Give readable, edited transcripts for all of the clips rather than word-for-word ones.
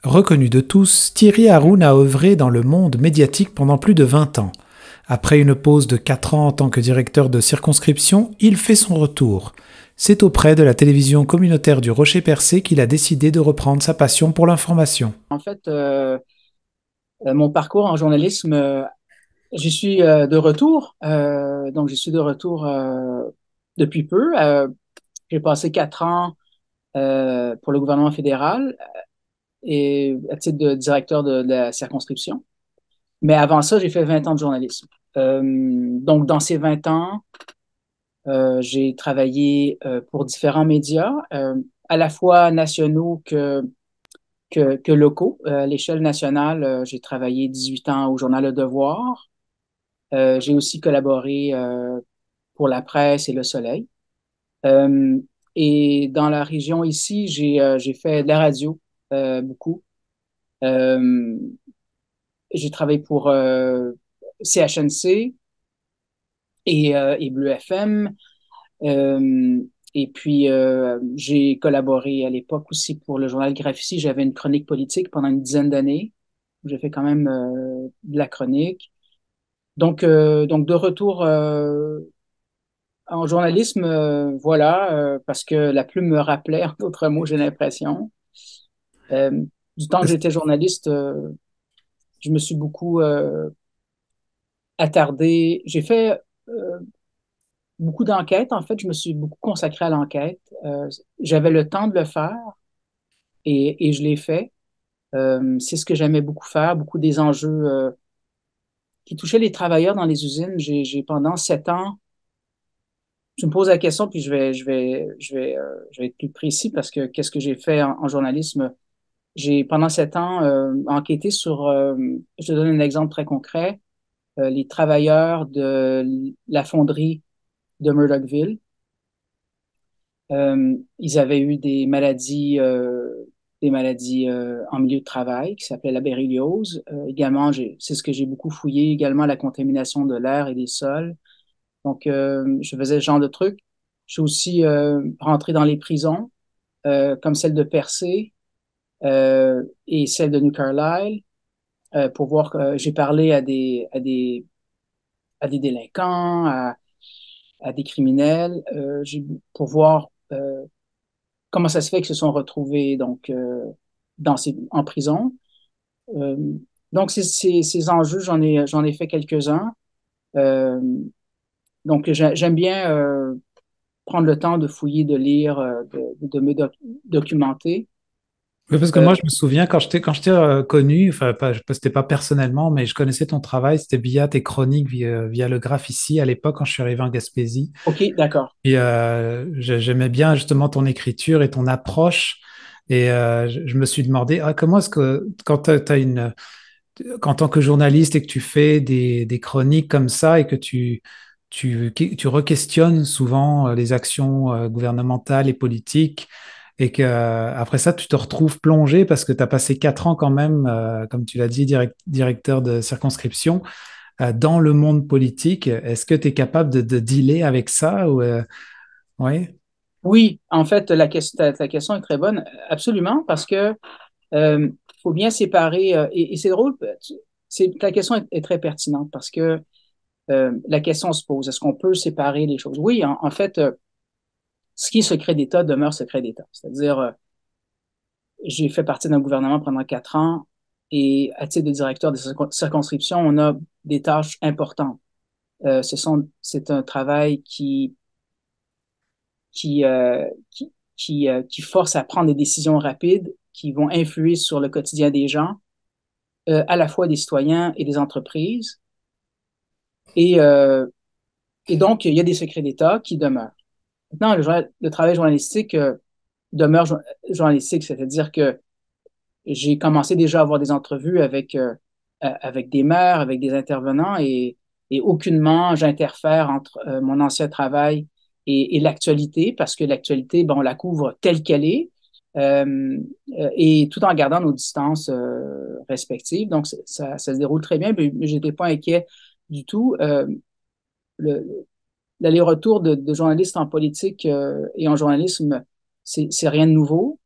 Reconnu de tous, Thierry Haroun a œuvré dans le monde médiatique pendant plus de 20 ans. Après une pause de 4 ans en tant que directeur de circonscription, il fait son retour. C'est auprès de la télévision communautaire du Rocher-Percé qu'il a décidé de reprendre sa passion pour l'information. En fait, mon parcours en journalisme, j'y suis de retour. Donc, j'y suis de retour depuis peu. J'ai passé 4 ans pour le gouvernement fédéral et à titre de directeur de la circonscription. Mais avant ça, j'ai fait 20 ans de journalisme. Donc, dans ces 20 ans, j'ai travaillé pour différents médias, à la fois nationaux que locaux. À l'échelle nationale, j'ai travaillé 18 ans au journal Le Devoir. J'ai aussi collaboré pour la presse et Le Soleil. Euh, et dans la région ici, j'ai fait de la radio beaucoup. Euh, j'ai travaillé pour CHNC et Bleu FM. Euh, et puis, j'ai collaboré à l'époque aussi pour le journal Graphici. J'avais une chronique politique pendant une dizaine d'années. J'ai fait quand même de la chronique. Donc de retour en journalisme, voilà, parce que la plume me rappelait, en d'autres mots, j'ai l'impression. Euh, du temps que j'étais journaliste, je me suis beaucoup attardé. J'ai fait beaucoup d'enquêtes. En fait, je me suis beaucoup consacré à l'enquête. J'avais le temps de le faire et je l'ai fait. C'est ce que j'aimais beaucoup faire, beaucoup des enjeux qui touchaient les travailleurs dans les usines. J'ai pendant 7 ans. Tu me poses la question, puis je vais être plus précis parce que qu'est-ce que j'ai fait en journalisme? J'ai, pendant 7 ans, enquêté sur, je te donne un exemple très concret, les travailleurs de la fonderie de Murdochville. Ils avaient eu des maladies en milieu de travail qui s'appelaient la berlioz. Également, c'est ce que j'ai beaucoup fouillé, également la contamination de l'air et des sols. Donc, je faisais ce genre de trucs. Je suis aussi rentré dans les prisons, comme celle de Percé et celle de New Carlisle, pour voir que j'ai parlé à des délinquants, à des criminels, pour voir comment ça se fait qu'ils se sont retrouvés donc, en prison. Euh, donc, ces enjeux, j'en ai fait quelques-uns. Euh, donc, j'aime bien prendre le temps de fouiller, de lire, de me documenter. Oui, parce que Euh, moi, je me souviens quand je t'ai connu, enfin, pas, c'était pas personnellement, mais je connaissais ton travail, c'était via tes chroniques, via le Graphe ici, à l'époque, quand je suis arrivé en Gaspésie. OK, d'accord. Et j'aimais bien justement ton écriture et ton approche. Et je me suis demandé, ah, comment est-ce que, quand tu as qu'en tant que journaliste et que tu fais des chroniques comme ça et que tu re-questionnes souvent les actions gouvernementales et politiques et que après ça, tu te retrouves plongé parce que tu as passé 4 ans quand même, comme tu l'as dit, directeur de circonscription dans le monde politique. Est-ce que tu es capable de dealer avec ça ou, oui? Oui, en fait, ta question est très bonne. Absolument, parce que faut bien séparer, et c'est drôle, ta question est très pertinente parce que la question se pose, est-ce qu'on peut séparer les choses? Oui, en fait, ce qui est secret d'État demeure secret d'État. C'est-à-dire, j'ai fait partie d'un gouvernement pendant 4 ans et à titre de directeur de circonscription, on a des tâches importantes. C'est un travail qui, euh, qui force à prendre des décisions rapides qui vont influer sur le quotidien des gens, à la fois des citoyens et des entreprises. Et, euh, et donc, il y a des secrets d'État qui demeurent. Maintenant, le travail journalistique demeure journalistique, c'est-à-dire que j'ai commencé déjà à avoir des entrevues avec des maires, avec des intervenants, et aucunement j'interfère entre mon ancien travail et l'actualité, parce que l'actualité, bon, on la couvre telle qu'elle est, euh, et tout en gardant nos distances respectives. Donc, ça se déroule très bien, mais je n'étais pas inquiet du tout. Le, L'aller-retour de journalistes en politique et en journalisme, c'est rien de nouveau.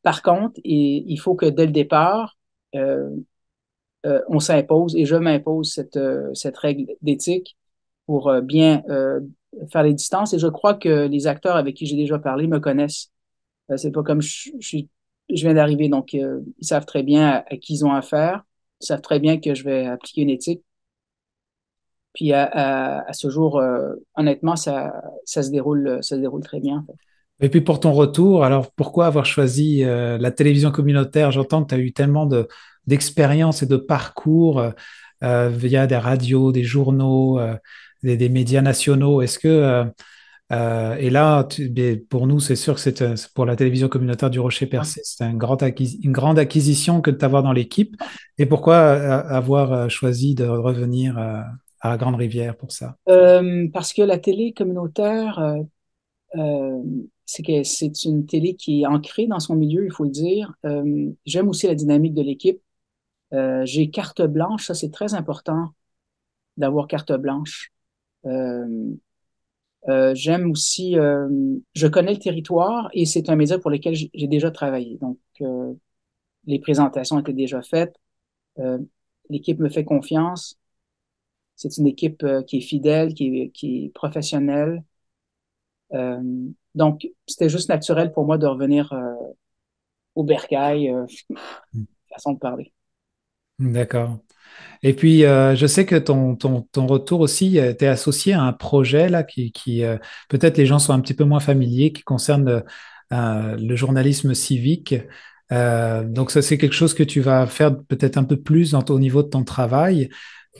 Par contre, il faut que dès le départ, euh, on s'impose et je m'impose cette règle d'éthique pour bien faire les distances. Et je crois que les acteurs avec qui j'ai déjà parlé me connaissent. C'est pas comme je viens d'arriver, donc ils savent très bien à qui ils ont affaire. Ils savent très bien que je vais appliquer une éthique. Puis à ce jour, honnêtement, ça se déroule très bien, en fait. Et puis pour ton retour, alors pourquoi avoir choisi la télévision communautaire? J'entends que tu as eu tellement d'expériences et de parcours via des radios, des journaux, des médias nationaux. Est-ce que et là, pour nous, c'est sûr que pour la télévision communautaire du Rocher-Percé, c'est une grande acquisition que de t'avoir dans l'équipe. Et pourquoi avoir choisi de revenir à Grande-Rivière pour ça? Parce que la télé communautaire, euh, c'est une télé qui est ancrée dans son milieu, il faut le dire. J'aime aussi la dynamique de l'équipe. J'ai carte blanche, ça c'est très important d'avoir carte blanche. Euh, J'aime aussi, je connais le territoire et c'est un média pour lequel j'ai déjà travaillé. Donc, les présentations étaient déjà faites. Euh, L'équipe me fait confiance. C'est une équipe qui est fidèle, qui est professionnelle. Euh, donc, c'était juste naturel pour moi de revenir au bercail, façon de parler. D'accord. Et puis, je sais que ton retour aussi, tu es associé à un projet là peut-être les gens sont un petit peu moins familiers, qui concerne le journalisme civique. Donc, ça, c'est quelque chose que tu vas faire peut-être un peu plus au niveau de ton travail.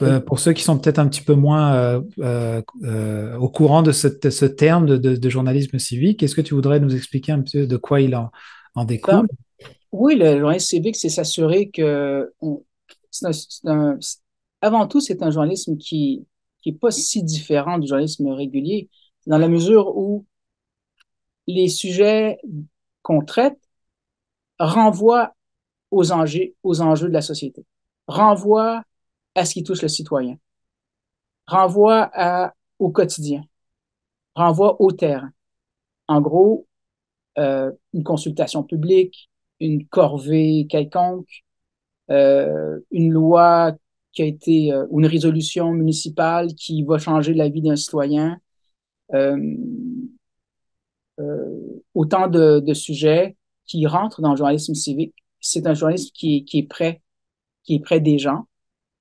Oui. Pour ceux qui sont peut-être un petit peu moins au courant de ce terme de journalisme civique, est-ce que tu voudrais nous expliquer un peu de quoi en Ben, découle? oui, le journalisme civique, c'est s'assurer que avant tout, c'est un journalisme qui est pas si différent du journalisme régulier, dans la mesure où les sujets qu'on traite renvoient aux enjeux de la société, renvoient à ce qui touche le citoyen, renvoient au quotidien, renvoient au terrain. En gros, une consultation publique, une corvée quelconque, une loi qui a été, ou une résolution municipale qui va changer la vie d'un citoyen. Euh, Autant de sujets qui rentrent dans le journalisme civique. C'est un journalisme qui est près des gens.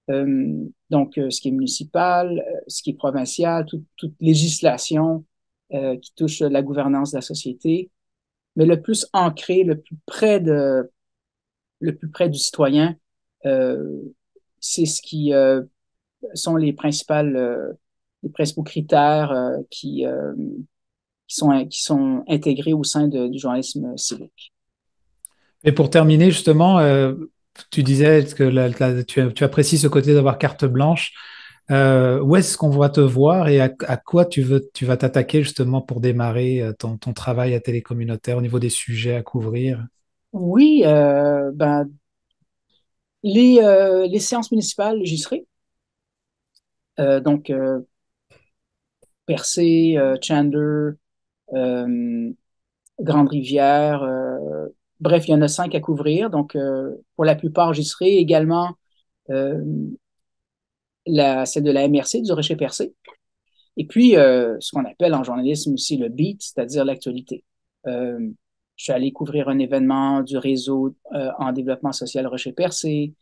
Donc, ce qui est municipal, ce qui est provincial, toute législation qui touche la gouvernance de la société, mais le plus ancré, le plus près du citoyen, euh, c'est ce qui sont les principaux critères qui sont intégrés au sein du journalisme civique. Et pour terminer, justement, tu disais que tu apprécies ce côté d'avoir carte blanche. Où est-ce qu'on va te voir et à quoi tu vas t'attaquer justement pour démarrer ton travail à télécommunautaire au niveau des sujets à couvrir? Oui, ben, les séances municipales, j'y serai. Donc, Percé, Chandler, euh, Grande-Rivière, bref, il y en a 5 à couvrir. Donc, pour la plupart, j'y serai également euh, celle de la MRC, du Rocher-Percé. Et puis, ce qu'on appelle en journalisme aussi le beat, c'est-à-dire l'actualité. Euh, je suis allé couvrir un événement du réseau en développement social Rocher-Percé.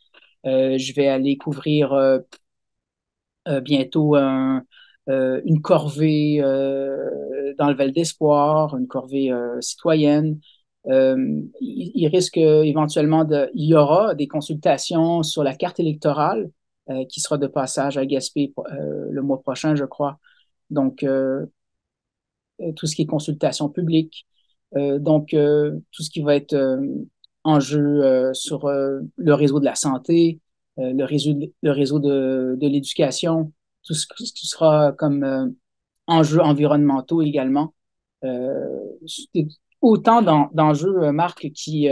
Je vais aller couvrir bientôt une corvée dans le Val d'Espoir, une corvée citoyenne. Il risque éventuellement il y aura des consultations sur la carte électorale qui sera de passage à Gaspé le mois prochain, je crois. Donc, tout ce qui est consultation publique. Donc, tout ce qui va être enjeu sur le réseau de la santé, le réseau de l'éducation, ce qui sera comme enjeux environnementaux également. C'est autant d'enjeux, Marc, qui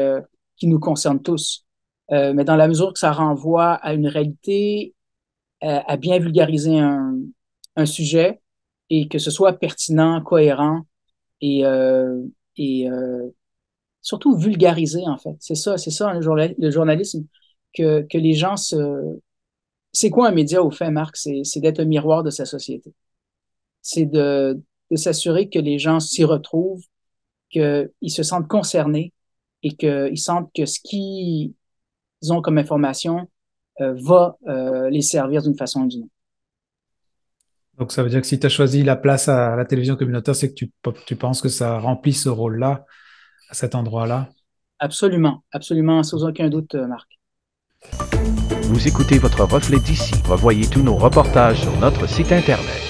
nous concernent tous. Mais dans la mesure que ça renvoie à une réalité, à bien vulgariser un sujet et que ce soit pertinent, cohérent et, euh, et surtout vulgariser, en fait. C'est ça le journalisme, que les gens se... C'est quoi un média au fait, Marc? C'est d'être un miroir de sa société. C'est de s'assurer que les gens s'y retrouvent, qu'ils se sentent concernés et qu'ils sentent que ce qu'ils ont comme information va les servir d'une façon ou d'une autre. Donc, ça veut dire que si tu as choisi la place à la télévision communautaire, c'est que tu penses que ça remplit ce rôle-là, à cet endroit-là. Absolument, absolument, sans aucun doute, Marc. Vous écoutez votre reflet d'ici. Revoyez tous nos reportages sur notre site Internet.